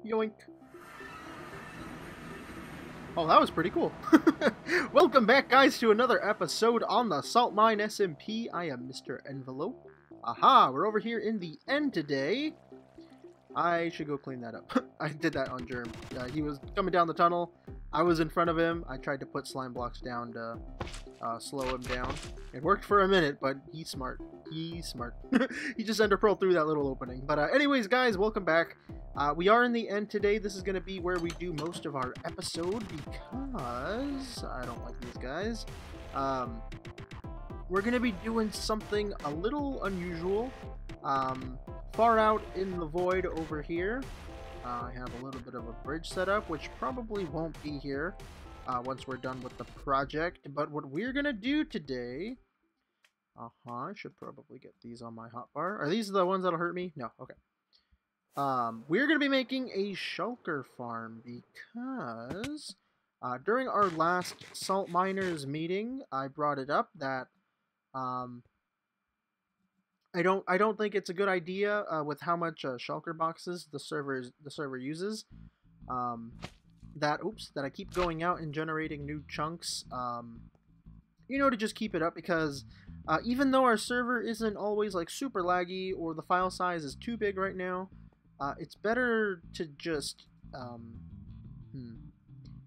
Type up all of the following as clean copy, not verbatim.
Yoink. Oh, that was pretty cool. Welcome back, guys, to another episode on the SaltMine SMP. I am MrEnvelope. Aha, we're over here in the end today. I should go clean that up. I did that on Jerm. He was coming down the tunnel. I was in front of him. I tried to put slime blocks down to slow him down. It worked for a minute, but he's smart. He's smart. He just ender pearled through that little opening. But anyways, guys, welcome back. We are in the end today. This is going to be where we do most of our episode because I don't like these guys. We're going to be doing something a little unusual. Far out in the void over here, I have a little bit of a bridge set up, which probably won't be here once we're done with the project. But what we're going to do today... I should probably get these on my hotbar. Are these the ones that'll hurt me? No, okay. We're going to be making a Shulker farm because during our last SaltMiners meeting, I brought it up that I don't think it's a good idea with how much Shulker boxes the server uses. That I keep going out and generating new chunks. To just keep it up because even though our server isn't always like super laggy or the file size is too big right now, it's better to just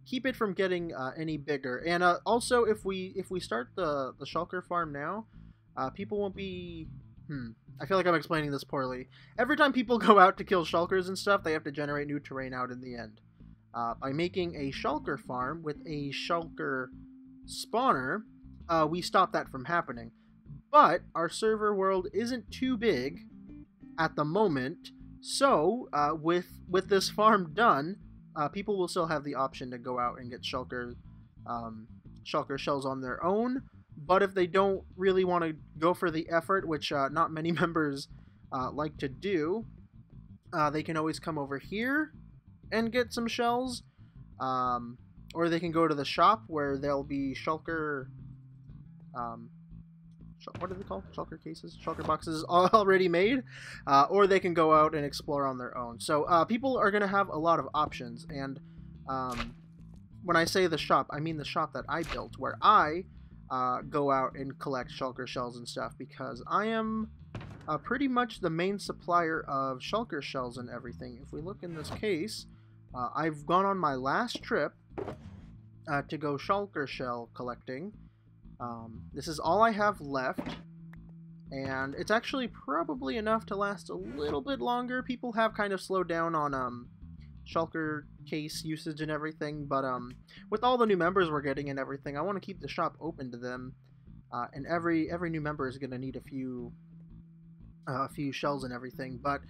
keep it from getting any bigger. And also, if we start the Shulker farm now, people won't be. I feel like I'm explaining this poorly. Every time people go out to kill Shulkers and stuff, they have to generate new terrain out in the end. By making a Shulker farm with a Shulker spawner, we stop that from happening. But our server world isn't too big at the moment, so with this farm done, people will still have the option to go out and get Shulker shells on their own. But if they don't really want to go for the effort, which not many members like to do, they can always come over here and get some shells, or they can go to the shop where there'll be Shulker. What are they called? Shulker cases? Shulker boxes already made. Or they can go out and explore on their own. So people are going to have a lot of options. And when I say the shop, I mean the shop that I built, where I go out and collect Shulker shells and stuff, because I am pretty much the main supplier of Shulker shells and everything. If we look in this case, I've gone on my last trip to go Shulker shell collecting. This is all I have left, and it's actually probably enough to last a little bit longer. People have kind of slowed down on Shulker case usage and everything, but with all the new members we're getting and everything, I want to keep the shop open to them, and every new member is going to need a few shells and everything. But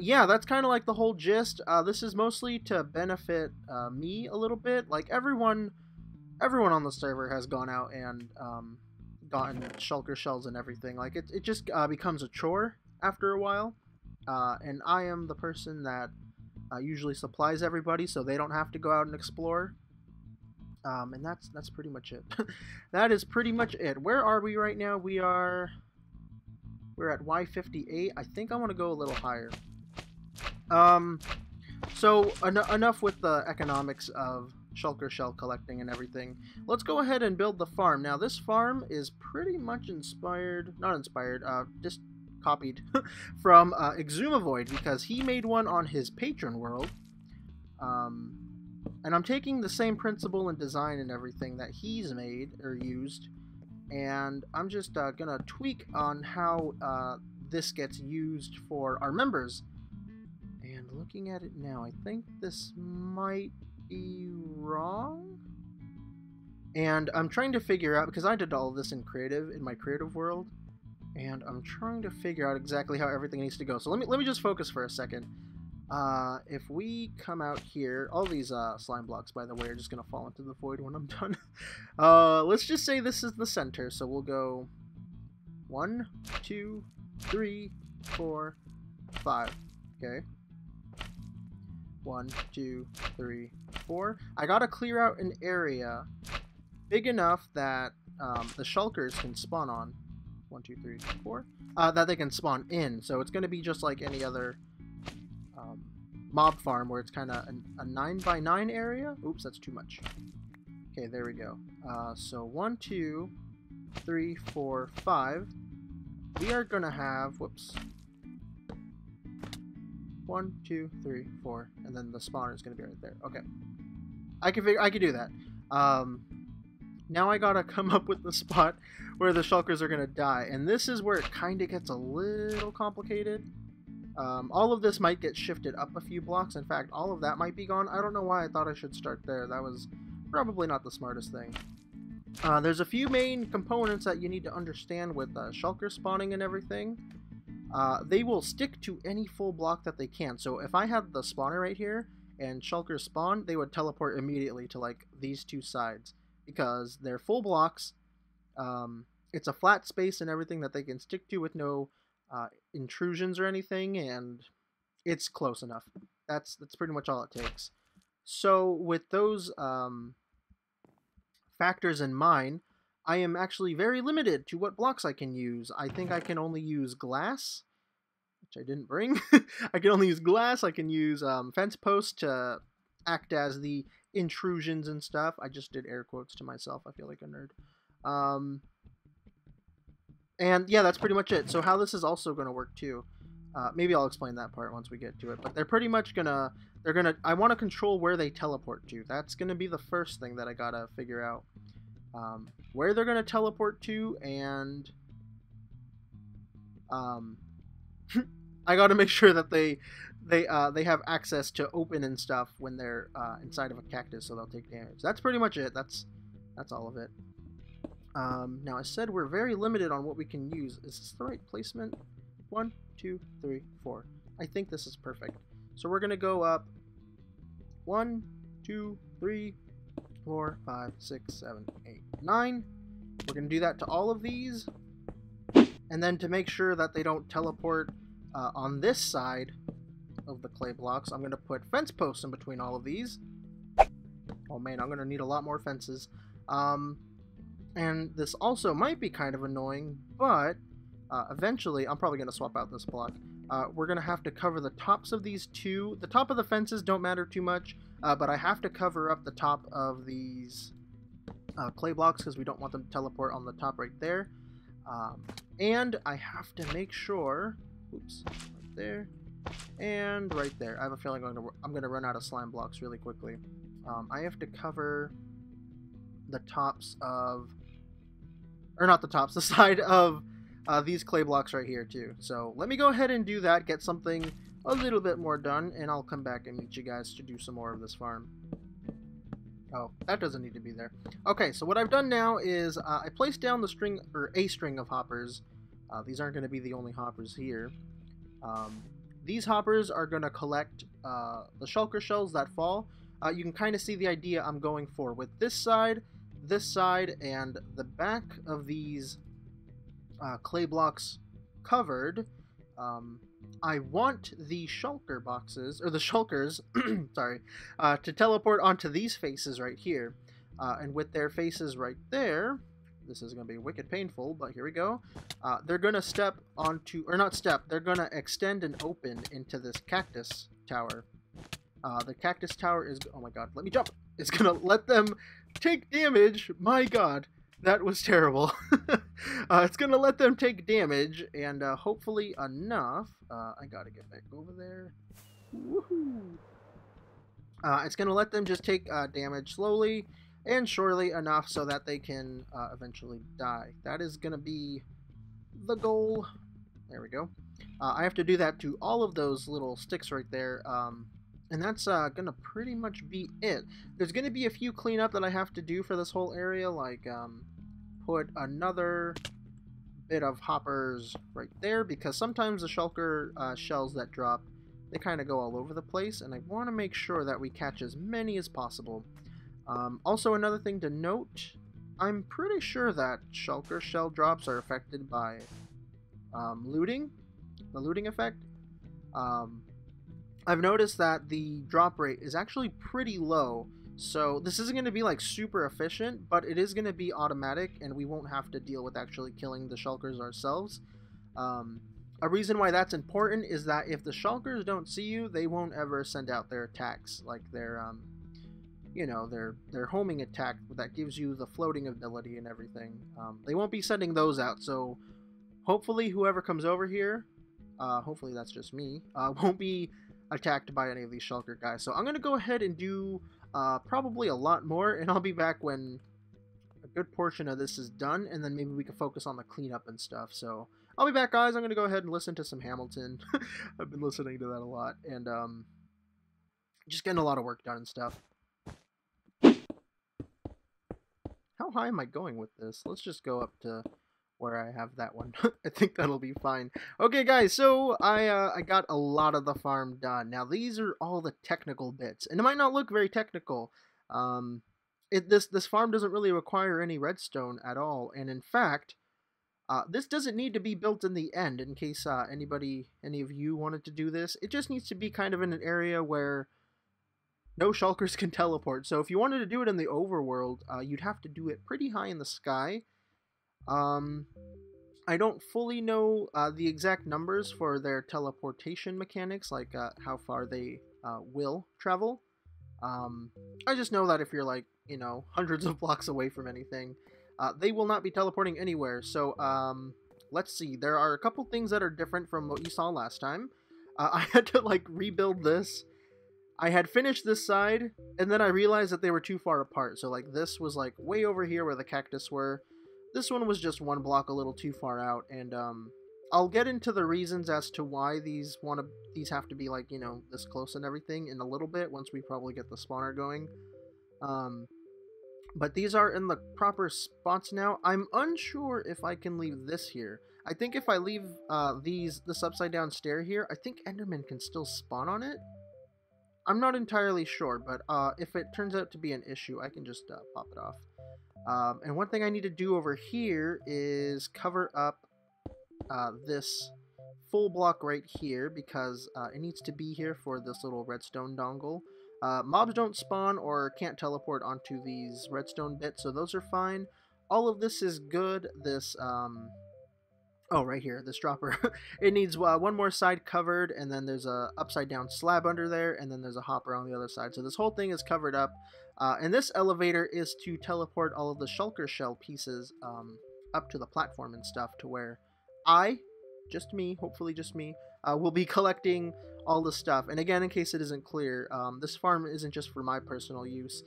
yeah, that's kind of like the whole gist. This is mostly to benefit me a little bit. Like everyone on the server has gone out and gotten Shulker shells and everything. Like it just becomes a chore after a while, and I am the person that usually supplies everybody, so they don't have to go out and explore. And that's pretty much it. That is pretty much it. Where are we right now? We're at Y58. I think I want to go a little higher. So enough with the economics of Shulker shell collecting and everything. Let's go ahead and build the farm. Now this farm is pretty much just copied from Xisuma because he made one on his patron world. And I'm taking the same principle and design and everything that he's made or used, and I'm just gonna tweak on how this gets used for our members. And looking at it now, I think this might be wrong, and I'm trying to figure out, because I did all of this in my creative world, and I'm trying to figure out exactly how everything needs to go. So let me just focus for a second. If we come out here, all these slime blocks, by the way, are just gonna fall into the void when I'm done. Let's just say this is the center, so we'll go 1, 2, 3, 4, 5. Okay. 1, 2, 3, 4. I gotta clear out an area big enough that the Shulkers can spawn on. 1, 2, 3, 4. That they can spawn in. So it's gonna be just like any other mob farm where it's kind of a 9x9 area. Oops, that's too much. Okay, there we go. So 1, 2, 3, 4, 5. We are gonna have, whoops, 1, 2, 3, 4, and then the spawner is gonna be right there. Okay, I can do that. Now I gotta come up with the spot where the shulkers are gonna die, and this is where it kind of gets a little complicated. All of this might get shifted up a few blocks. In fact, all of that might be gone. I don't know why I thought I should start there. That was probably not the smartest thing. There's a few main components that you need to understand with shulker spawning and everything. They will stick to any full block that they can. So if I had the spawner right here and shulkers spawn, they would teleport immediately to like these two sides because they're full blocks. It's a flat space and everything that they can stick to with no intrusions or anything, and it's close enough. That's pretty much all it takes. So with those factors in mind, I am actually very limited to what blocks I can use. I think I can only use glass, which I didn't bring. I can only use glass. I can use fence posts to act as the intrusions and stuff. I just did air quotes to myself. I feel like a nerd. And yeah, that's pretty much it. So how this is also going to work too. Maybe I'll explain that part once we get to it. But they're pretty much gonna, I want to control where they teleport to. That's gonna be the first thing that I gotta figure out. Where they're gonna teleport to, and I gotta make sure that they have access to open and stuff when they're inside of a cactus, so they'll take damage. That's pretty much it. That's all of it. Now I said we're very limited on what we can use. Is this the right placement? 1, 2, 3, 4. I think this is perfect. So we're gonna go up 1, 2, 3, 4, 5, 6, 7, 8, 9. We're gonna do that to all of these, and then to make sure that they don't teleport on this side of the clay blocks, I'm gonna put fence posts in between all of these. Oh man, I'm gonna need a lot more fences. And this also might be kind of annoying, but eventually, I'm probably going to swap out this block. We're going to have to cover the tops of these two. The top of the fences don't matter too much, but I have to cover up the top of these clay blocks because we don't want them to teleport on the top right there. And I have to make sure, oops, right there, and right there. I have a feeling I'm going to run out of slime blocks really quickly. I have to cover the tops of, or not the tops, the side of these clay blocks right here too. So let me go ahead and do that, get something a little bit more done, and I'll come back and meet you guys to do some more of this farm. Oh, that doesn't need to be there. Okay, so what I've done now is I placed down the string, or a string of hoppers. These aren't going to be the only hoppers here. These hoppers are going to collect the shulker shells that fall. You can kind of see the idea I'm going for with this side, and the back of these clay blocks covered. I want the shulker boxes, or the shulkers, sorry, to teleport onto these faces right here. And with their faces right there, this is going to be wicked painful, but here we go. They're going to step onto, or not step, they're going to extend and open into this cactus tower. The cactus tower is, oh my god, let me jump! It's going to let them take damage. My god, that was terrible. It's going to let them take damage, and hopefully enough. I got to get back over there. Woohoo! It's going to let them just take damage slowly and surely enough so that they can eventually die. That is going to be the goal. There we go. I have to do that to all of those little sticks right there. And that's going to pretty much be it. There's going to be a few cleanup that I have to do for this whole area, like put another bit of hoppers right there, because sometimes the shulker shells that drop, they kind of go all over the place, and I want to make sure that we catch as many as possible. Also, another thing to note, I'm pretty sure that shulker shell drops are affected by looting, the looting effect. I've noticed that the drop rate is actually pretty low, so this isn't going to be like super efficient, but it is going to be automatic, and we won't have to deal with actually killing the shulkers ourselves. A reason why that's important is that if the Shulkers don't see you, they won't ever send out their attacks, like their you know, their homing attack that gives you the floating ability and everything. They won't be sending those out, so hopefully whoever comes over here, hopefully that's just me, won't be attacked by any of these Shulker guys. So I'm going to go ahead and do probably a lot more, and I'll be back when a good portion of this is done, and then maybe we can focus on the cleanup and stuff. So I'll be back, guys. I'm going to go ahead and listen to some Hamilton. I've been listening to that a lot, and just getting a lot of work done and stuff. How high am I going with this? Let's just go up to where I have that one. I think that'll be fine. Okay, guys, so I got a lot of the farm done. Now, these are all the technical bits, and it might not look very technical. This farm doesn't really require any redstone at all, and in fact, this doesn't need to be built in the end, in case any of you wanted to do this. It just needs to be kind of in an area where no Shulkers can teleport. So if you wanted to do it in the overworld, you'd have to do it pretty high in the sky. I don't fully know the exact numbers for their teleportation mechanics, like how far they will travel. I just know that if you're like, you know, hundreds of blocks away from anything, they will not be teleporting anywhere. So let's see. There are a couple things that are different from what you saw last time. I had to like rebuild this. I had finished this side, and then I realized that they were too far apart. So like this was like way over here where the cactus were. This one was just one block a little too far out, and I'll get into the reasons as to why these have to be like, you know, this close and everything in a little bit once we probably get the spawner going. But these are in the proper spots now. I'm unsure if I can leave this here. I think if I leave this upside down stair here, I think Enderman can still spawn on it. I'm not entirely sure, but if it turns out to be an issue, I can just pop it off. And one thing I need to do over here is cover up this full block right here, because it needs to be here for this little redstone dongle. Mobs don't spawn or can't teleport onto these redstone bits, so those are fine. All of this is good. This oh, right here, this dropper. It needs one more side covered, and then there's a upside down slab under there, and then there's a hopper on the other side. So this whole thing is covered up. And this elevator is to teleport all of the Shulker shell pieces up to the platform and stuff, to where just me, hopefully just me, will be collecting all the stuff. And again, in case it isn't clear, this farm isn't just for my personal use.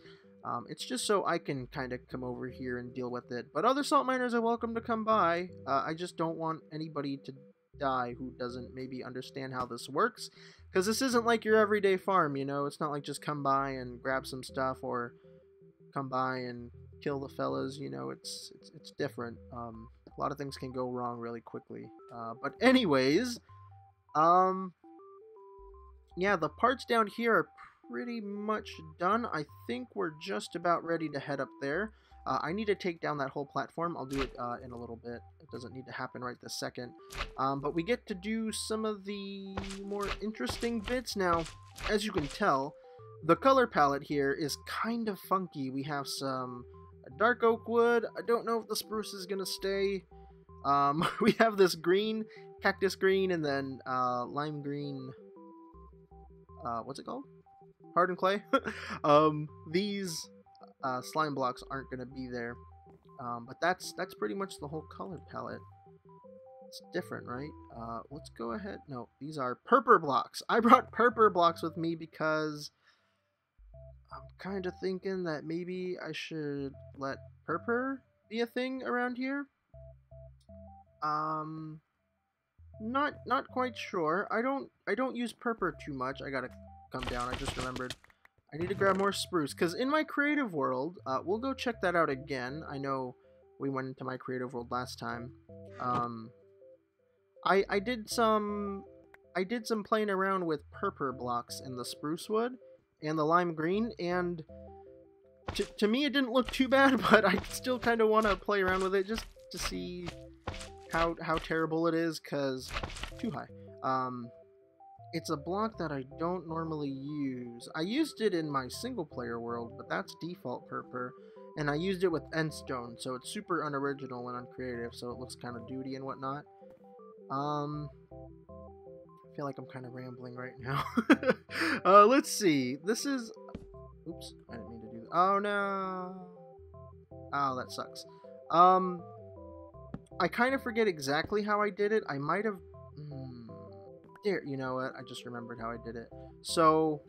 It's just so I can kind of come over here and deal with it. But other salt miners are welcome to come by. I just don't want anybody to die who doesn't maybe understand how this works. Because this isn't like your everyday farm, you know? It's not like just come by and grab some stuff, or come by and kill the fellas, you know? It's different. A lot of things can go wrong really quickly. But anyways, yeah, the parts down here are pretty much done. I think we're just about ready to head up there. I need to take down that whole platform. I'll do it in a little bit. It doesn't need to happen right this second. But we get to do some of the more interesting bits now. As you can tell, the color palette here is kind of funky. We have some dark oak wood. I don't know if the spruce is gonna stay. We have this green, cactus green, and then lime green. What's it called? Hardened clay. These slime blocks aren't going to be there, but that's pretty much the whole color palette. It's different, right? Let's go ahead. No, these are purple blocks. I brought purple blocks with me because I'm kind of thinking that maybe I should let purple be a thing around here. Not quite sure. I don't use purple too much. I gotta come down. I just remembered. I need to grab more spruce, because in my creative world, we'll go check that out again. I know we went into my creative world last time. I did some playing around with purple blocks in the spruce wood and the lime green, and to me it didn't look too bad, but I still kind of want to play around with it just to see how terrible it is, because too high. It's a block that I don't normally use. I used it in my single player world, but that's default purple, and I used it with endstone, so it's super unoriginal when I'm creative, so it looks kind of duty and whatnot. I feel like I'm kind of rambling right now. Let's see. This is... Oops, I didn't mean to do that. Oh, no. Oh, that sucks. I kind of forget exactly how I did it. I might have... There, you know what? I just remembered how I did it. So,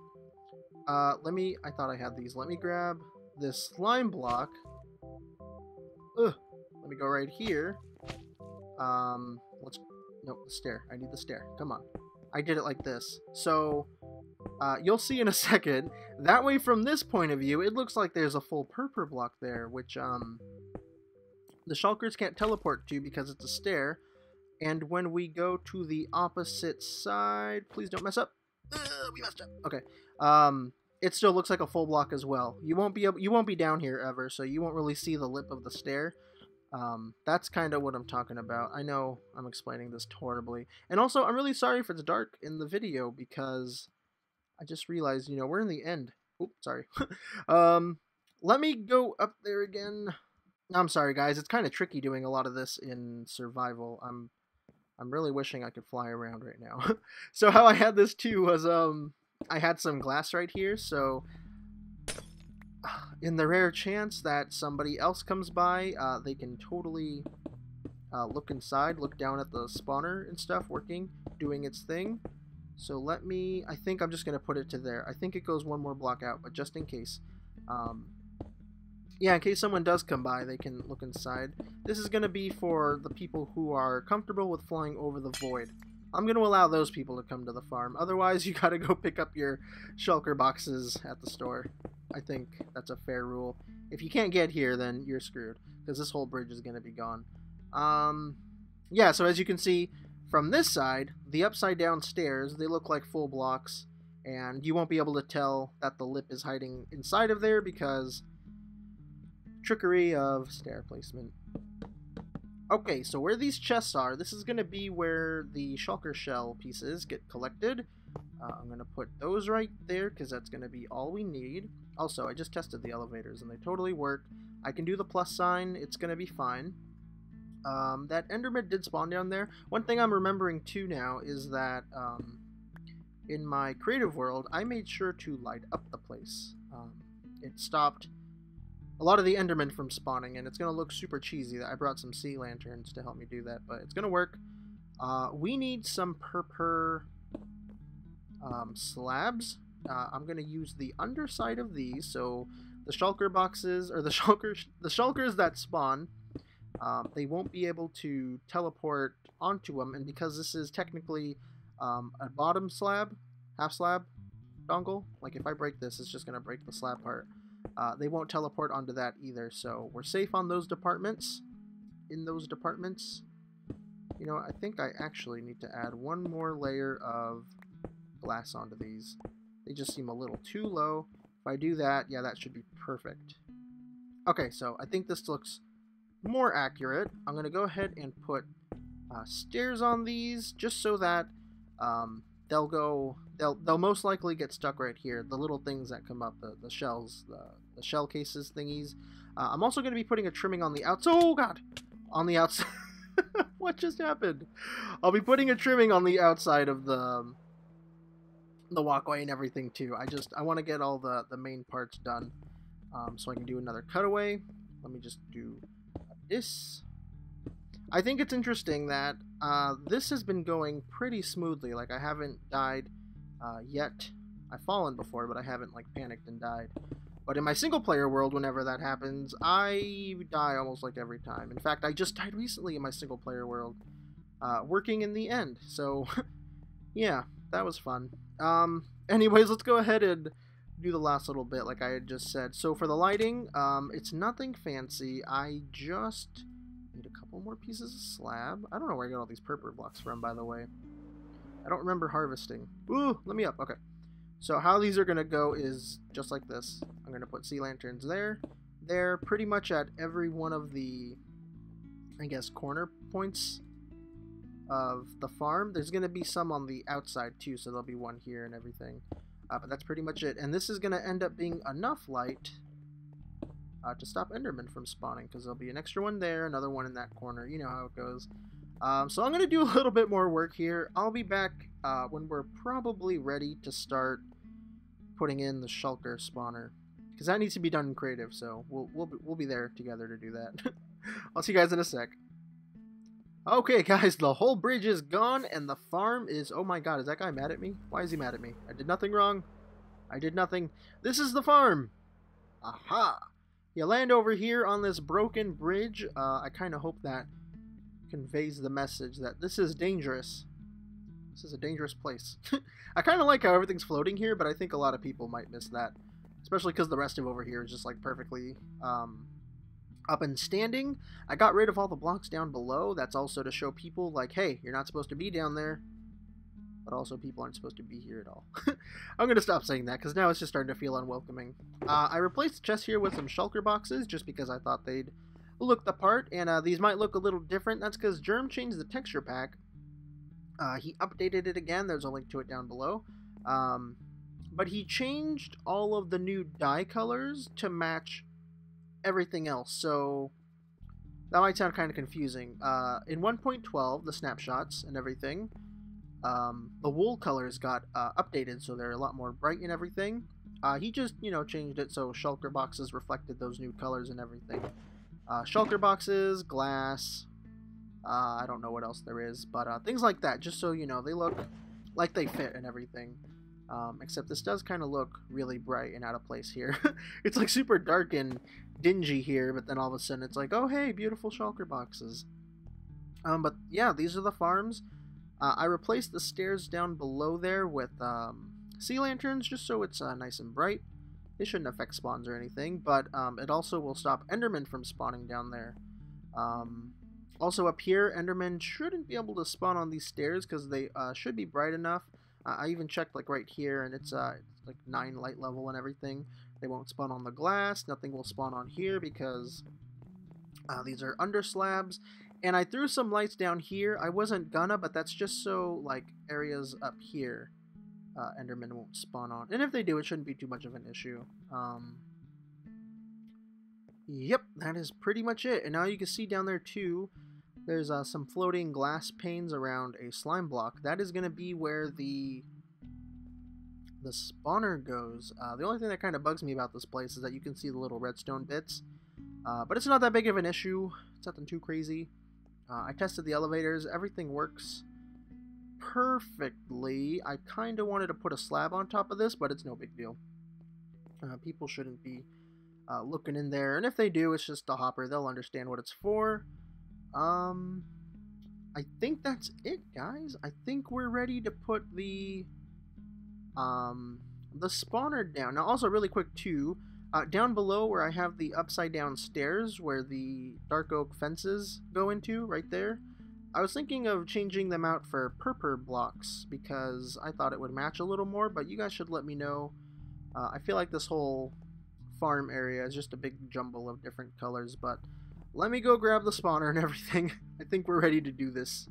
let me... I thought I had these. Let me grab this slime block. Ugh. Let me go right here. Let's... Nope, the stair. I need the stair. Come on. I did it like this. So, you'll see in a second. That way, from this point of view, it looks like there's a full purple block there, which, the Shulkers can't teleport to because it's a stair. And when we go to the opposite side... Please don't mess up. We messed up. Okay. It still looks like a full block as well. You won't be down here ever, so you won't really see the lip of the stair. That's kind of what I'm talking about. I know I'm explaining this horribly. And also, I'm really sorry if it's dark in the video, because I just realized, you know, we're in the end. Oops, sorry. Let me go up there again. I'm sorry, guys. It's kind of tricky doing a lot of this in survival. I'm really wishing I could fly around right now. So how I had this too was, I had some glass right here, so in the rare chance that somebody else comes by, they can totally look inside, look down at the spawner and stuff, working, doing its thing. So let me, I think I'm just going to put it to there. I think it goes one more block out, but just in case. Yeah, in case someone does come by, they can look inside. This is going to be for the people who are comfortable with flying over the void. I'm going to allow those people to come to the farm. Otherwise, you got to go pick up your shulker boxes at the store. I think that's a fair rule. If you can't get here, then you're screwed, because this whole bridge is going to be gone. Yeah, so as you can see, from this side, the upside down stairs, they look like full blocks, and you won't be able to tell that the lip is hiding inside of there because... trickery of stair placement. Okay, so where these chests are, this is going to be where the shulker shell pieces get collected. I'm going to put those right there because that's going to be all we need. Also, I just tested the elevators and they totally work. I can do the plus sign, it's going to be fine. That enderman did spawn down there. One thing I'm remembering too now is that in my creative world, I made sure to light up the place. It stopped a lot of the endermen from spawning, and it's going to look super cheesy. I brought some sea lanterns to help me do that, but it's going to work. We need some purple slabs. I'm going to use the underside of these, so the shulker boxes, or the shulkers that spawn, they won't be able to teleport onto them, and because this is technically a bottom slab, half slab dongle, like if I break this, it's just going to break the slab part. They won't teleport onto that either, so we're safe on those departments. In those departments, you know, I think I actually need to add one more layer of glass onto these. They just seem a little too low. If I do that, yeah, that should be perfect. Okay, so I think this looks more accurate. I'm going to go ahead and put stairs on these, just so that they'll most likely get stuck right here. The little things that come up, the shells, the shell cases thingies. I'm also going to be putting a trimming on the outside. Oh god, on the outside. What just happened? I'll be putting a trimming on the outside of the walkway and everything too. I want to get all the main parts done, so I can do another cutaway. Let me just do this. I think it's interesting that this has been going pretty smoothly. Like, I haven't died yet. I've fallen before, but I haven't like panicked and died. But in my single player world, whenever that happens, I die almost like every time. In fact, I just died recently in my single player world, working in the end. So yeah, that was fun. Anyways, let's go ahead and do the last little bit like I had just said. So for the lighting, it's nothing fancy. I just need a couple more pieces of slab. I don't know where I got all these purple blocks from, by the way. I don't remember harvesting. Ooh, let me up. Okay. So how these are going to go is just like this. I'm going to put sea lanterns there. They're pretty much at every one of the, I guess, corner points of the farm. There's going to be some on the outside too, so there'll be one here and everything. But that's pretty much it. And this is going to end up being enough light to stop endermen from spawning, because there'll be an extra one there, another one in that corner. You know how it goes. So I'm going to do a little bit more work here. I'll be back when we're probably ready to start putting in the Shulker spawner. Because that needs to be done in creative, so we'll be there together to do that. I'll see you guys in a sec. Okay, guys, the whole bridge is gone, and the farm is... Oh my god, is that guy mad at me? Why is he mad at me? I did nothing wrong. I did nothing. This is the farm! Aha! You land over here on this broken bridge. I kind of hope that conveys the message that this is dangerous. This is a dangerous place. I kind of like how everything's floating here, but I think a lot of people might miss that. Especially because the rest of over here is just like perfectly... up and standing. I got rid of all the blocks down below. That's also to show people like, hey, you're not supposed to be down there. But also people aren't supposed to be here at all. I'm going to stop saying that because now it's just starting to feel unwelcoming. I replaced the chest here with some shulker boxes just because I thought they'd look the part. And these might look a little different. That's because Jerm changed the texture pack. He updated it again. There's a link to it down below. But he changed all of the new dye colors to match everything else, so that might sound kind of confusing. In 1.12, the snapshots and everything, the wool colors got updated, so they're a lot more bright and everything. He just, you know, changed it so shulker boxes reflected those new colors and everything. Shulker boxes, glass, I don't know what else there is, but things like that, just so, you know, they look like they fit and everything. Except this does kind of look really bright and out of place here. It's like super dark and dingy here, but then all of a sudden it's like, oh hey, beautiful shulker boxes. But yeah, these are the farms. I replaced the stairs down below there with sea lanterns just so it's nice and bright. They shouldn't affect spawns or anything, but it also will stop Endermen from spawning down there. Also up here, Endermen shouldn't be able to spawn on these stairs because they should be bright enough. I even checked like right here, and it's like 9 light level and everything. They won't spawn on the glass. Nothing will spawn on here because these are under slabs. And I threw some lights down here. I wasn't gonna, but that's just so like areas up here Endermen won't spawn on. And if they do, it shouldn't be too much of an issue. Yep, that is pretty much it. And now you can see down there too, there's some floating glass panes around a slime block. That is going to be where the spawner goes. The only thing that kind of bugs me about this place is that you can see the little redstone bits. But it's not that big of an issue. It's nothing too crazy. I tested the elevators. Everything works perfectly. I kind of wanted to put a slab on top of this, but it's no big deal. People shouldn't be looking in there. And if they do, it's just a hopper. They'll understand what it's for. I think that's it, guys. I think we're ready to put the spawner down. Now, also really quick too, down below where I have the upside down stairs where the dark oak fences go into, right there, I was thinking of changing them out for purple blocks because I thought it would match a little more, but you guys should let me know. I feel like this whole farm area is just a big jumble of different colors, but let me go grab the spawner and everything. I think we're ready to do this.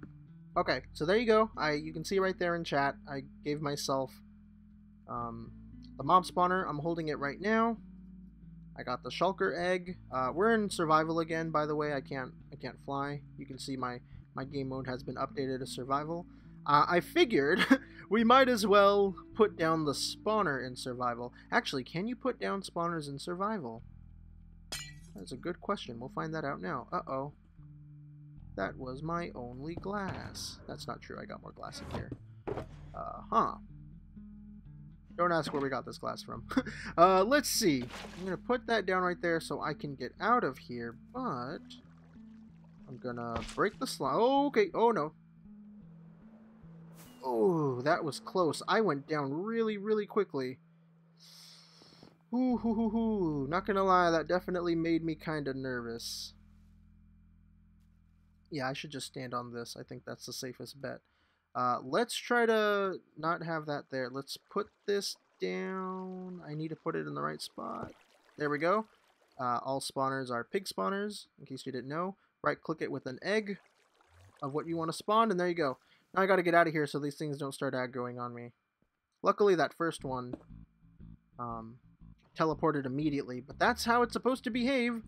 Okay, so there you go. You can see right there in chat, I gave myself the mob spawner. I'm holding it right now. I got the shulker egg. We're in survival again, by the way. I can't fly. You can see my game mode has been updated to survival. I figured we might as well put down the spawner in survival. Actually, can you put down spawners in survival? That's a good question. We'll find that out now. Uh-oh. That was my only glass. That's not true. I got more glass in here. Don't ask where we got this glass from. Let's see. I'm going to put that down right there so I can get out of here, but I'm going to break the slime. Oh, okay. Oh, no. Oh, that was close. I went down really, really quickly. Ooh, not gonna lie, that definitely made me kind of nervous. Yeah, I should just stand on this. I think that's the safest bet. Let's try to not have that there. Let's put this down. I need to put it in the right spot. There we go. All spawners are pig spawners, in case you didn't know. Right-click it with an egg of what you want to spawn, and there you go. Now I gotta get out of here so these things don't start aggroing on me. Luckily, that first one teleported immediately, but that's how it's supposed to behave.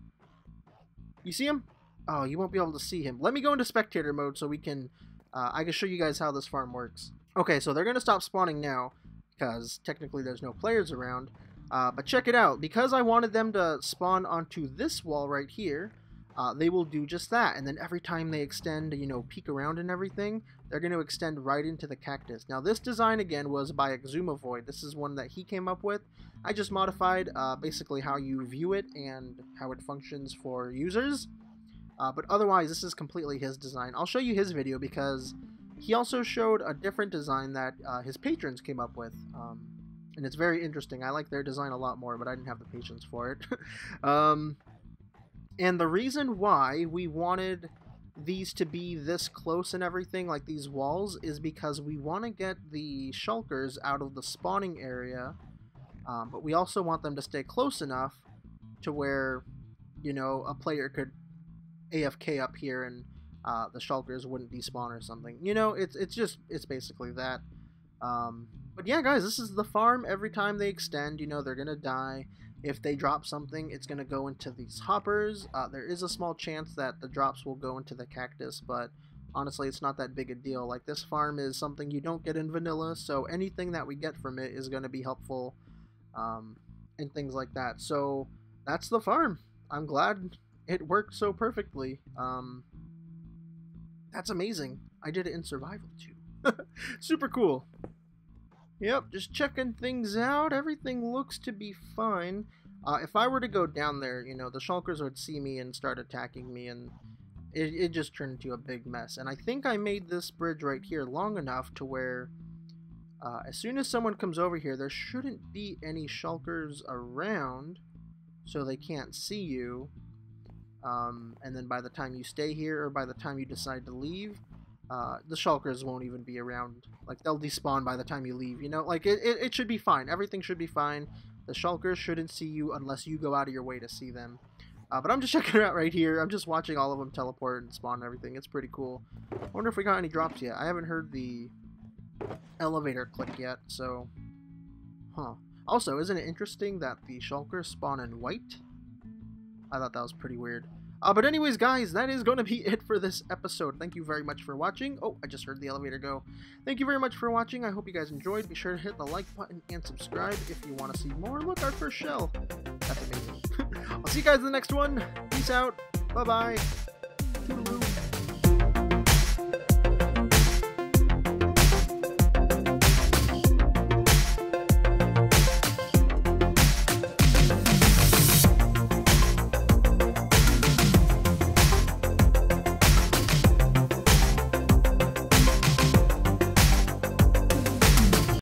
You see him? Oh, you won't be able to see him. Let me go into spectator mode so we can... I can show you guys how this farm works. Okay, so they're going to stop spawning now, because technically there's no players around. But check it out. Because I wanted them to spawn onto this wall right here, they will do just that. And then every time they extend, you know, peek around and everything, they're going to extend right into the cactus. Now, this design, again, was by Xisuma Void. This is one that he came up with. I just modified basically how you view it and how it functions for users. But otherwise, this is completely his design. I'll show you his video because he also showed a different design that his patrons came up with. And it's very interesting. I like their design a lot more, but I didn't have the patience for it. And the reason why we wanted these to be this close and everything, like these walls, is because we want to get the shulkers out of the spawning area, but we also want them to stay close enough to where, you know, a player could AFK up here and the shulkers wouldn't despawn or something. You know, it's basically that. But yeah, guys, this is the farm. Every time they extend, you know, they're gonna die. If they drop something, it's gonna go into these hoppers. There is a small chance that the drops will go into the cactus, but honestly, it's not that big a deal. Like, this farm is something you don't get in vanilla, so anything that we get from it is gonna be helpful, and things like that. So that's the farm. I'm glad it worked so perfectly. That's amazing. I did it in survival too. Super cool. Yep, just checking things out. Everything looks to be fine. If I were to go down there, you know, the shulkers would see me and start attacking me, and it just turned into a big mess. And I think I made this bridge right here long enough to where as soon as someone comes over here, there shouldn't be any shulkers around, so they can't see you. And then by the time you stay here, or by the time you decide to leave, the shulkers won't even be around. Like, they'll despawn by the time you leave, you know? Like, it should be fine. Everything should be fine. The shulkers shouldn't see you unless you go out of your way to see them. But I'm just checking it out right here. I'm just watching all of them teleport and spawn and everything. It's pretty cool. I wonder if we got any drops yet. I haven't heard the elevator click yet, so... Huh. Also, isn't it interesting that the shulkers spawn in white? I thought that was pretty weird. But anyways, guys, that is going to be it for this episode. Thank you very much for watching. Oh, I just heard the elevator go. Thank you very much for watching. I hope you guys enjoyed. Be sure to hit the like button and subscribe if you want to see more. Look, our first shell. That's amazing. I'll see you guys in the next one. Peace out. Bye-bye.